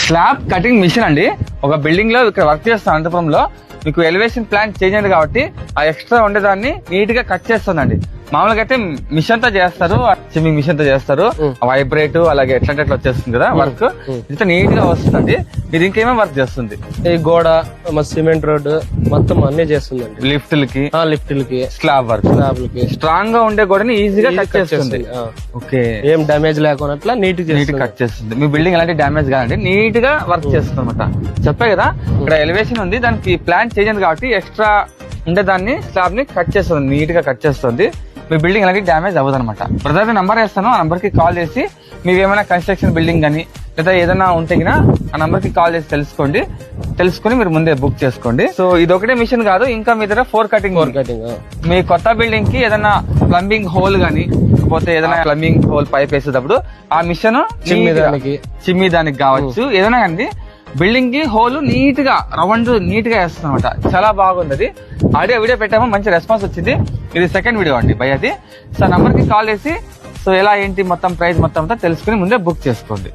Slab cutting machine అండి. ఒక building లో ఇక్కడ వర్క్ చేస్తాం అనంతపురంలో. మీకు ఎలివేషన్ ప్లాన్ చేంజ్ అయింది కాబట్టి ఆ ఎక్స్ట్రా ఉండేదాన్ని నీట్ గా కట్ చేస్తుందండి. మామూలుగా అయితే మిషన్ తో చేస్తారు, స్విమ్మింగ్ మిషన్ తో చేస్తారు, వైబ్రేట్ అలాగే ఎట్లా వచ్చేస్తుంది కదా వర్క్. ఇంత నీట్ గా వస్తుందండి. ఇది ఇంకేమేమి వర్క్ చేస్తుంది? ఈ గోడ సిమెంట్ రోడ్ మొత్తం అన్ని చేస్తుందండి. లిఫ్ట్లకి స్లాబ్ వర్క్, స్ట్రాంగ్ గా ఉండే గోడని ఈజీగా కట్ చేస్తుంది. ఓకే, ఏం డామేజ్ లేకుండా నీట్ కట్ చేస్తుంది. మీ బిల్డింగ్ ఎలాంటి డామేజ్ కాదండి, నీట్ గా వర్క్ చేస్తుంది అనమాట. చెప్పే కదా ఇక్కడ ఎలివేషన్ ఉంది, దానికి ప్లాన్ చేంజ్ అయింది కాబట్టి ఎక్స్ట్రా ఉండేదాన్ని స్లాబ్ ని కట్ చేస్తుంది, నీట్ గా కట్ చేస్తుంది. మీ బిల్డింగ్ ఎలాంటి డ్యామేజ్ అవ్వదు అనమాట. బ్రదర్ నంబర్ వేస్తాను, ఆ నంబర్ కి కాల్ చేసి మీకు ఏమైనా కన్స్ట్రక్షన్ బిల్డింగ్ కానీ లేదా ఏదైనా ఉంటే ఆ నంబర్ కి కాల్ చేసి తెలుసుకొని మీరు ముందే బుక్ చేసుకోండి. సో ఇది ఒకటే మిషన్ కాదు, ఇంకా మీ దగ్గర ఫోర్ కటింగ్. మీ కొత్త బిల్డింగ్ కి ఏదైనా ప్లంబింగ్ హోల్ గానీ లేకపోతే ఏదైనా ప్లంబింగ్ హోల్ పైప్ వేసేటప్పుడు ఆ మిషన్ చిమ్మి దానికి కావచ్చు, ఏదైనా కానీ బిల్డింగ్ కి హోల్ నీట్ గా రౌండ్ నీట్ గా వేస్తుంది అనమాట. చాలా బాగుంది. అది ఆడియో వీడియో పెట్టాము, మంచి రెస్పాన్స్ వచ్చింది. ఇది సెకండ్ వీడియో అండి భయ్ అది. సో నంబర్ కి కాల్ చేసి సో ఎలా ఏంటి మొత్తం ప్రైస్ మొత్తం అంతా తెలుసుకుని ముందే బుక్ చేసుకోండి.